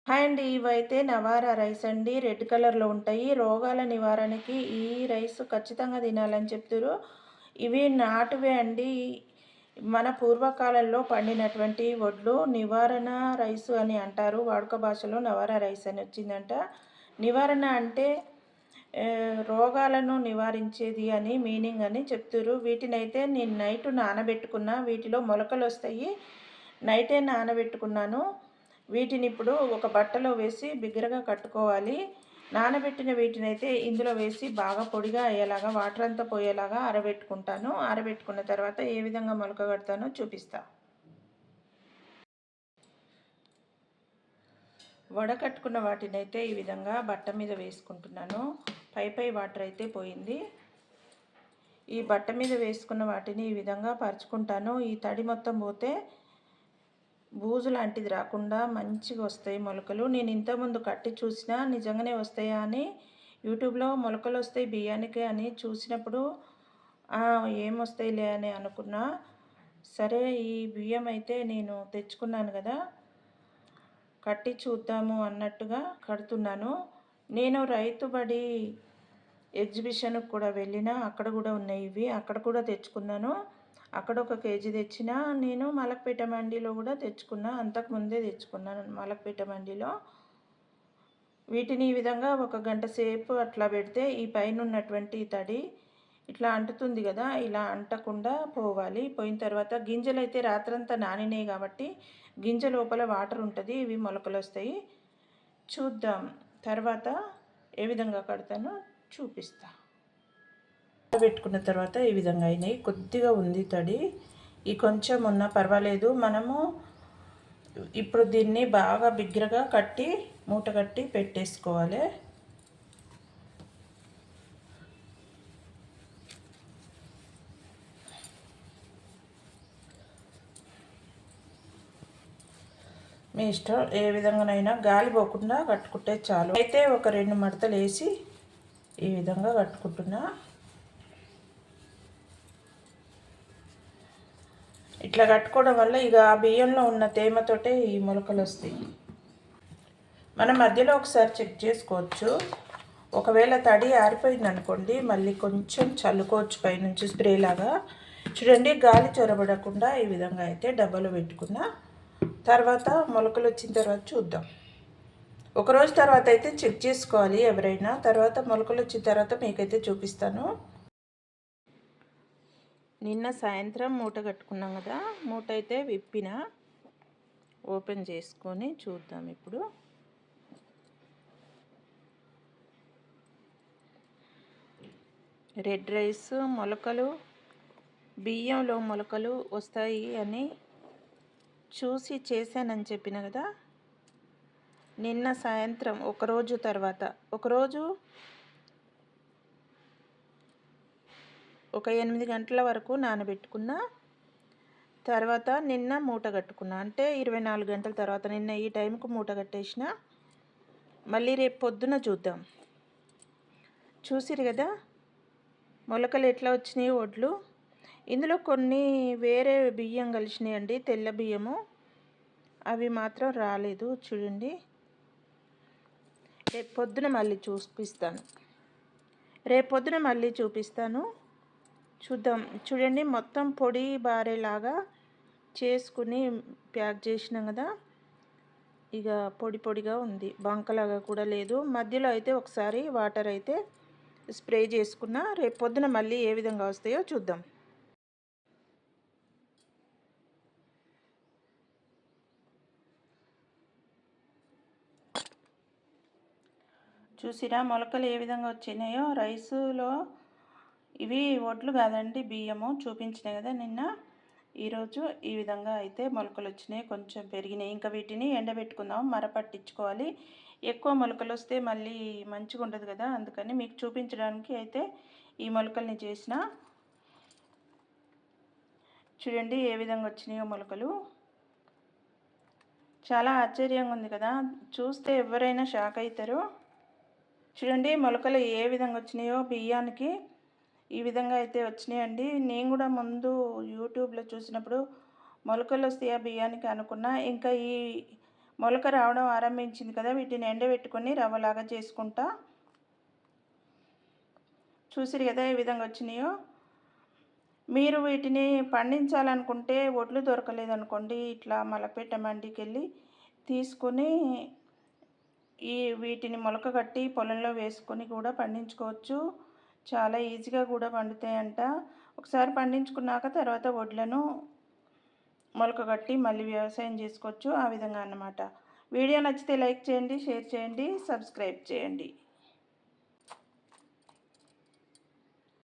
Hi అండి. ఇవైతే Navara rice అండి. రెడ్ కలర్‌లో ఉంటాయి. రోగాల నివారణకి ఈ రైస్ ఖచ్చితంగా తినాలని చెప్తుర్రు. ఇవి నాటువే అండి. మన పూర్వకాలంలో పండినటువంటి వడ్లు నివారణ రైస్ అని అంటారు. వాడుక భాషలో నవారా రైస్ అని వచ్చిందంట. నివారణ అంటే రోగాలను నివారించేది అని మీనింగ్ అని చెప్తుర్రు. వీటినైతే నేను నైట్ నానబెట్టుకున్నా. వీటిలో మొలకలొస్తాయి. నైటే నానబెట్టుకున్నాను. వీటిని ఇప్పుడు ఒక బట్టలో వేసి బిగ్గరగా కట్టుకోవాలి. నానబెట్టిన వీటినైతే ఇందులో వేసి బాగా పొడిగా అయ్యేలాగా వాటర్ అంతా పోయేలాగా ఆరబెట్టుకుంటాను. ఆరబెట్టుకున్న తర్వాత ఏ విధంగా మొలక కడతానో చూపిస్తా. వడకట్టుకున్న వాటినైతే ఈ విధంగా బట్ట మీద వేసుకుంటున్నాను. పై వాటర్ అయితే పోయింది. ఈ బట్ట మీద వేసుకున్న వాటిని ఈ విధంగా పరుచుకుంటాను. ఈ తడి మొత్తం పోతే బూజు లాంటిది రాకుండా మంచిగా వస్తాయి మొలకలు. నేను ఇంతకుముందు కట్టి చూసినా నిజంగానే వస్తాయా అని యూట్యూబ్లో మొలకలు వస్తాయి బియ్యానికి అని చూసినప్పుడు ఏమొస్తాయిలే అని అనుకున్నా. సరే ఈ బియ్యం అయితే నేను తెచ్చుకున్నాను కదా, కట్టి చూద్దాము అన్నట్టుగా కడుతున్నాను. నేను రైతు బడి ఎగ్జిబిషన్కి కూడా వెళ్ళిన, అక్కడ కూడా ఉన్నాయి ఇవి. అక్కడ కూడా తెచ్చుకున్నాను. అక్కడ ఒక కేజీ తెచ్చిన. నేను మలక్పేట మండీలో కూడా తెచ్చుకున్నా. అంతకుముందే తెచ్చుకున్నాను మలక్పేట మండీలో. వీటిని ఈ విధంగా ఒక గంట సేపు అట్లా పెడితే ఈ పైన ఉన్నటువంటి తడి ఇట్లా అంటుతుంది కదా, ఇలా అంటకుండా పోవాలి. పోయిన తర్వాత గింజలు అయితే రాత్రంతా నానినాయి కాబట్టి గింజ లోపల వాటర్ ఉంటుంది. ఇవి మొలకలు వస్తాయి. చూద్దాం తర్వాత ఏ విధంగా కడతానో చూపిస్తా. పెట్టుకున్న తర్వాత ఈ విధంగా అయినాయి. కొద్దిగా ఉంది తడి, ఈ కొంచెం ఉన్నా పర్వాలేదు. మనము ఇప్పుడు దీన్ని బాగా బిగ్గరగా కట్టి మూట కట్టి పెట్టేసుకోవాలి. మీ ఇష్టం, ఏ విధంగానైనా గాలి పోకుండా కట్టుకుంటే చాలు. అయితే ఒక 2 మడతలు వేసి ఈ విధంగా కట్టుకుంటున్నా. ఇట్లా కట్టుకోవడం వల్ల ఇక ఆ బియ్యంలో ఉన్న తేమతోటే ఈ మొలకలు వస్తాయి. మనం మధ్యలో ఒకసారి చెక్ చేసుకోవచ్చు. ఒకవేళ తడి ఆరిపోయింది అనుకోండి, మళ్ళీ కొంచెం చల్లుకోవచ్చు పైనుంచి స్ప్రే లాగా. చూడండి, గాలి చొరబడకుండా ఈ విధంగా అయితే డబ్బాలో పెట్టుకున్నా. తర్వాత మొలకలు వచ్చిన తర్వాత చూద్దాం. ఒకరోజు తర్వాత అయితే చెక్ చేసుకోవాలి ఎవరైనా. తర్వాత మొలకలు వచ్చిన తర్వాత మీకైతే చూపిస్తాను. నిన్న సాయంత్రం మూట కట్టుకున్నాం కదా, మూట అయితే విప్పిన. ఓపెన్ చేసుకొని చూద్దాం ఇప్పుడు. రెడ్ రైస్ మొలకలు, బియ్యంలో మొలకలు వస్తాయి అని చూసి చేశానని చెప్పిన కదా. నిన్న సాయంత్రం ఒకరోజు తర్వాత ఒకరోజు ఒక 8 గంటల వరకు నానబెట్టుకున్నా. తర్వాత నిన్న మూట కట్టుకున్నా. అంటే 24 గంటల తర్వాత నిన్న ఈ టైంకు మూట కట్టేసిన. మళ్ళీ రేపు పొద్దున చూద్దాం. చూసిరు కదా మొలకలు ఎట్లా వచ్చినాయి వడ్లు. ఇందులో కొన్ని వేరే బియ్యం కలిసినాయండి, తెల్ల బియ్యము. అవి మాత్రం రాలేదు. చూడండి, రేపు పొద్దున మళ్ళీ చూపిస్తాను. చూద్దాం. చూడండి, మొత్తం పొడి బారేలాగా చేసుకుని ప్యాక్ చేసినాం కదా. ఇక పొడి పొడిగా ఉంది, బంకలాగా కూడా లేదు. మధ్యలో అయితే ఒకసారి వాటర్ అయితే స్ప్రే చేసుకున్నా. రేపు పొద్దున మళ్ళీ ఏ విధంగా వస్తాయో చూద్దాం. చూసిరా మొలకలు ఏ విధంగా వచ్చినాయో. రైసులో ఇవి వడ్లు కాదండి, బియ్యము. చూపించినాయి కదా నిన్న. ఈరోజు ఈ విధంగా అయితే మొలకలు వచ్చినాయి, కొంచెం పెరిగినాయి. ఇంకా వీటిని ఎండబెట్టుకుందాం, మరపట్టించుకోవాలి. ఎక్కువ మొలకలు వస్తే మళ్ళీ మంచిగా ఉండదు కదా, అందుకని మీకు చూపించడానికి అయితే ఈ మొలకల్ని చేసిన. చూడండి ఏ విధంగా వచ్చినాయో మొలకలు. చాలా ఆశ్చర్యంగా ఉంది కదా, చూస్తే ఎవరైనా షాక్ అవుతారు. చూడండి మొలకలు ఏ విధంగా వచ్చినాయో. బియ్యానికి ఈ విధంగా అయితే వచ్చినాయండి. నేను కూడా ముందు యూట్యూబ్లో చూసినప్పుడు మొలకలు వస్తాయా బియ్యానికి అనుకున్నా. ఇంకా ఈ మొలక రావడం ఆరంభించింది కదా, వీటిని ఎండబెట్టుకొని రవ్వలాగా చేసుకుంటా. చూసిరు కదా ఏ విధంగా వచ్చినాయో. మీరు వీటిని పండించాలనుకుంటే ఒడ్లు దొరకలేదనుకోండి, ఇట్లా మలపేట మండికి వెళ్ళి తీసుకొని వీటిని మొలక కట్టి పొలంలో వేసుకొని కూడా పండించుకోవచ్చు. చాలా ఈజీగా కూడా పండుతాయంట. ఒకసారి పండించుకున్నాక తర్వాత వడ్లను మొలక కట్టి మళ్ళీ వ్యవసాయం చేసుకోవచ్చు. ఆ విధంగా అన్నమాట. వీడియో నచ్చితే లైక్ చేయండి, షేర్ చేయండి, సబ్స్క్రైబ్ చేయండి.